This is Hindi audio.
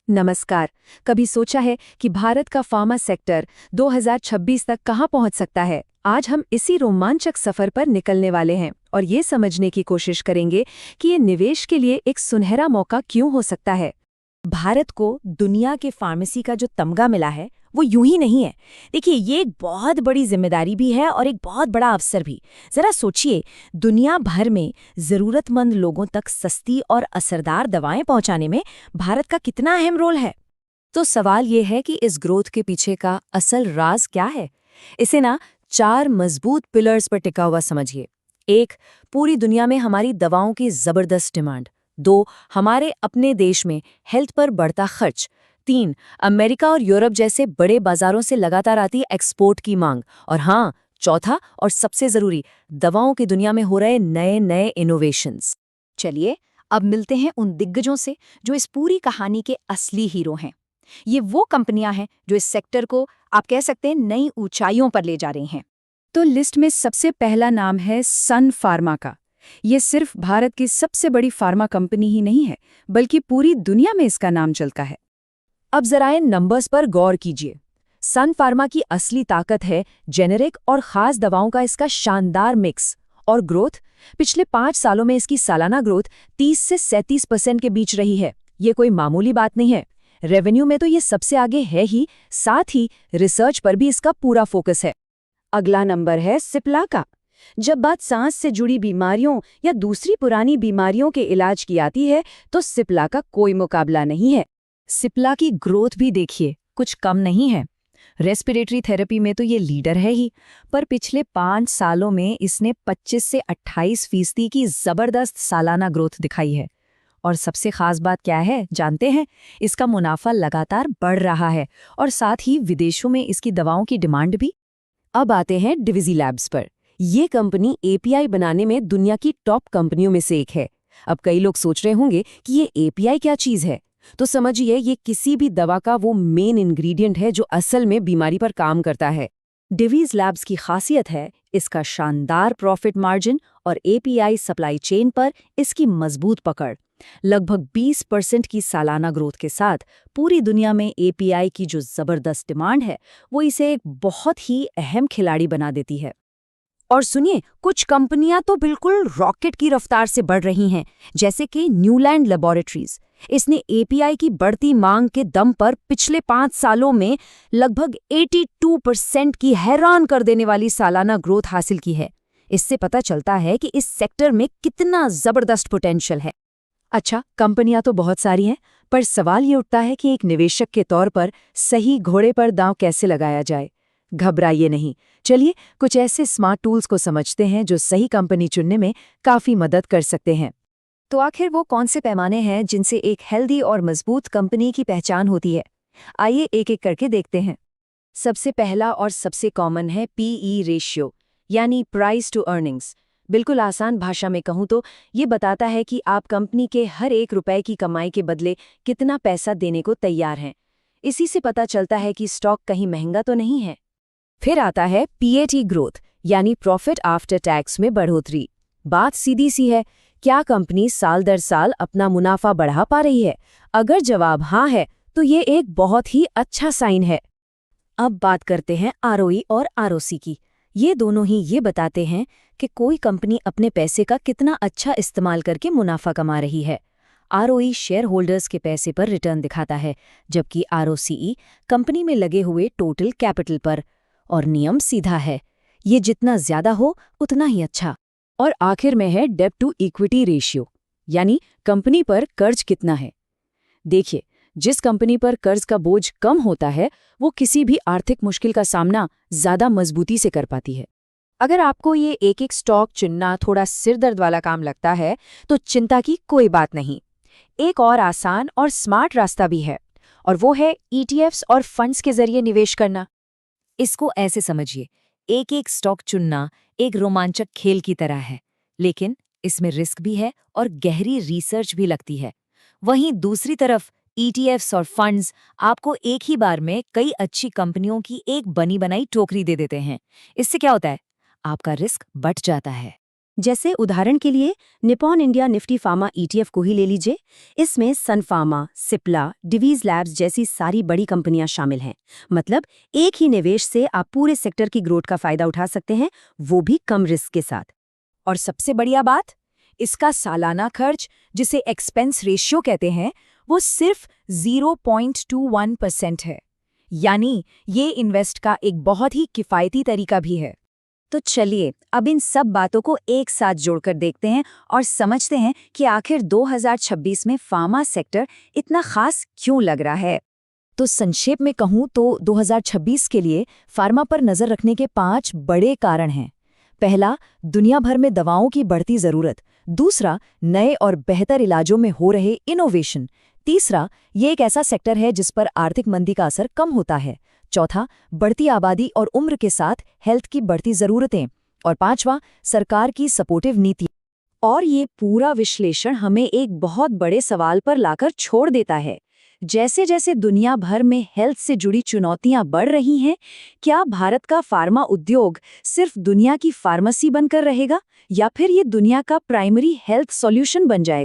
नमस्कार। कभी सोचा है कि भारत का फार्मा सेक्टर 2026 तक कहां पहुंच सकता है? आज हम इसी रोमांचक सफर पर निकलने वाले हैं और ये समझने की कोशिश करेंगे कि ये निवेश के लिए एक सुनहरा मौका क्यों हो सकता है। भारत को दुनिया के फार्मेसी का जो तमगा मिला है वो यूं ही नहीं है। देखिए, ये एक बहुत बड़ी जिम्मेदारी भी है और एक बहुत बड़ा अवसर भी। जरा सोचिए, दुनिया भर में जरूरतमंद लोगों तक सस्ती और असरदार दवाएं पहुंचाने में भारत का कितना अहम रोल है। तो सवाल ये है कि इस ग्रोथ के पीछे का असल राज क्या है। इसे ना 4 मजबूत पिलर्स पर टिका हुआ समझिए। 1, पूरी दुनिया में हमारी दवाओं की जबरदस्त डिमांड। 2, हमारे अपने देश में हेल्थ पर बढ़ता खर्च। 3, अमेरिका और यूरोप जैसे बड़े बाजारों से लगातार आती एक्सपोर्ट की मांग। और हाँ, चौथा और सबसे जरूरी, दवाओं की दुनिया में हो रहे नए नए इनोवेशंस। चलिए, अब मिलते हैं उन दिग्गजों से जो इस पूरी कहानी के असली हीरो हैं। ये वो कंपनियां हैं जो इस सेक्टर को, आप कह सकते हैं, नई ऊंचाइयों पर ले जा रही हैं। तो लिस्ट में सबसे पहला नाम है सन फार्मा का। ये सिर्फ भारत की सबसे बड़ी फार्मा कंपनी ही नहीं है, बल्कि पूरी दुनिया में इसका नाम चलता है। अब जरा इन नंबर्स पर गौर कीजिए। सन फार्मा की असली ताकत है जेनेरिक और खास दवाओं का इसका शानदार मिक्स और ग्रोथ। पिछले 5 सालों में इसकी सालाना ग्रोथ 30 से 37% के बीच रही है। ये कोई मामूली बात नहीं है। रेवेन्यू में तो ये सबसे आगे है ही, साथ ही रिसर्च पर भी इसका पूरा फोकस है। अगला नंबर है सिप्ला का। जब बात सांस से जुड़ी बीमारियों या दूसरी पुरानी बीमारियों के इलाज की आती है, तो सिप्ला का कोई मुकाबला नहीं है। सिप्ला की ग्रोथ भी देखिए, कुछ कम नहीं है। रेस्पिरेटरी थेरेपी में तो ये लीडर है ही, पर पिछले 5 सालों में इसने 25 से 28% की जबरदस्त सालाना ग्रोथ दिखाई है। और सबसे खास बात क्या है जानते हैं? इसका मुनाफा लगातार बढ़ रहा है और साथ ही विदेशों में इसकी दवाओं की डिमांड भी। अब आते हैं डिविजी लैब्स पर। ये कंपनी एपीआई बनाने में दुनिया की टॉप कंपनियों में से एक है। अब कई लोग सोच रहे होंगे कि ये एपीआई क्या चीज़ है, तो समझिए, ये किसी भी दवा का वो मेन इंग्रेडिएंट है जो असल में बीमारी पर काम करता है। डिवीज लैब्स की खासियत है इसका शानदार प्रॉफिट मार्जिन और एपीआई सप्लाई चेन पर इसकी मजबूत पकड़। लगभग 20% की सालाना ग्रोथ के साथ पूरी दुनिया में एपीआई की जो जबरदस्त डिमांड है, वो इसे एक बहुत ही अहम खिलाड़ी बना देती है। और सुनिए, कुछ कंपनियां तो बिल्कुल रॉकेट की रफ्तार से बढ़ रही हैं, जैसे कि न्यूलैंड लैबोरेटरीज। इसने एपीआई की बढ़ती मांग के दम पर पिछले 5 सालों में लगभग 82% की हैरान कर देने वाली सालाना ग्रोथ हासिल की है। इससे पता चलता है कि इस सेक्टर में कितना जबरदस्त पोटेंशियल है। अच्छा, कंपनियां तो बहुत सारी हैं, पर सवाल ये उठता है कि एक निवेशक के तौर पर सही घोड़े पर दांव कैसे लगाया जाए। घबराइए नहीं, चलिए कुछ ऐसे स्मार्ट टूल्स को समझते हैं जो सही कंपनी चुनने में काफ़ी मदद कर सकते हैं। तो आखिर वो कौन से पैमाने हैं जिनसे एक हेल्दी और मजबूत कंपनी की पहचान होती है? आइए एक एक करके देखते हैं। सबसे पहला और सबसे कॉमन है पीई रेशियो, यानी प्राइस टू अर्निंग्स। बिल्कुल आसान भाषा में कहूँ तो ये बताता है कि आप कंपनी के हर 1 रुपए की कमाई के बदले कितना पैसा देने को तैयार हैं। इसी से पता चलता है कि स्टॉक कहीं महंगा तो नहीं है। फिर आता है पीएटी ग्रोथ, यानी प्रॉफिट आफ्टर टैक्स में बढ़ोतरी। बात सीधी सी है, क्या कंपनी साल दर साल अपना मुनाफा बढ़ा पा रही है? अगर जवाब हाँ है, तो ये एक बहुत ही अच्छा साइन है। अब बात करते हैं आरओई और आरओसी की। ये दोनों ही ये बताते हैं कि कोई कंपनी अपने पैसे का कितना अच्छा इस्तेमाल करके मुनाफा कमा रही है। आरओई शेयर होल्डर्स के पैसे पर रिटर्न दिखाता है, जबकि आरओसीई कंपनी में लगे हुए टोटल कैपिटल पर। और नियम सीधा है, ये जितना ज्यादा हो उतना ही अच्छा। और आखिर में है डेब्ट टू इक्विटी रेशियो, यानी कंपनी पर कर्ज कितना है। देखिए, जिस कंपनी पर कर्ज का बोझ कम होता है, वो किसी भी आर्थिक मुश्किल का सामना ज्यादा मजबूती से कर पाती है। अगर आपको ये एक एक स्टॉक चुनना थोड़ा सिरदर्द वाला काम लगता है, तो चिंता की कोई बात नहीं। एक और आसान और स्मार्ट रास्ता भी है, और वो है ईटीएफ्स और फंड्स के जरिए निवेश करना। इसको ऐसे समझिए, एक एक स्टॉक चुनना एक रोमांचक खेल की तरह है, लेकिन इसमें रिस्क भी है और गहरी रिसर्च भी लगती है। वहीं दूसरी तरफ ईटीएफ्स और फंड्स आपको एक ही बार में कई अच्छी कंपनियों की एक बनी बनाई टोकरी दे देते हैं। इससे क्या होता है? आपका रिस्क बढ़ जाता है। जैसे उदाहरण के लिए Nippon India Nifty pharma ETF को ही ले लीजिए। इसमें सन फार्मा, सिप्ला, डिवीज लैब्स जैसी सारी बड़ी कंपनियां शामिल हैं। मतलब एक ही निवेश से आप पूरे सेक्टर की ग्रोथ का फायदा उठा सकते हैं, वो भी कम रिस्क के साथ। और सबसे बढ़िया बात, इसका सालाना खर्च, जिसे एक्सपेंस रेशियो कहते हैं, वो सिर्फ 0.21% है। यानी ये इन्वेस्ट का एक बहुत ही किफ़ायती तरीका भी है। तो चलिए अब इन सब बातों को एक साथ जोड़कर देखते हैं और समझते हैं कि आखिर 2026 में फार्मा सेक्टर इतना खास क्यों लग रहा है। तो संक्षेप में कहूँ तो 2026 के लिए फार्मा पर नज़र रखने के 5 बड़े कारण हैं। पहला, दुनिया भर में दवाओं की बढ़ती ज़रूरत। दूसरा, नए और बेहतर इलाजों में हो रहे इनोवेशन। तीसरा, ये एक ऐसा सेक्टर है जिस पर आर्थिक मंदी का असर कम होता है। चौथा, बढ़ती आबादी और उम्र के साथ हेल्थ की बढ़ती ज़रूरतें। और पांचवा, सरकार की सपोर्टिव नीति। और ये पूरा विश्लेषण हमें एक बहुत बड़े सवाल पर लाकर छोड़ देता है। जैसे जैसे दुनिया भर में हेल्थ से जुड़ी चुनौतियां बढ़ रही हैं, क्या भारत का फार्मा उद्योग सिर्फ दुनिया की फार्मेसी बनकर रहेगा या फिर ये दुनिया का प्राइमरी हेल्थ सॉल्यूशन बन जाएगा?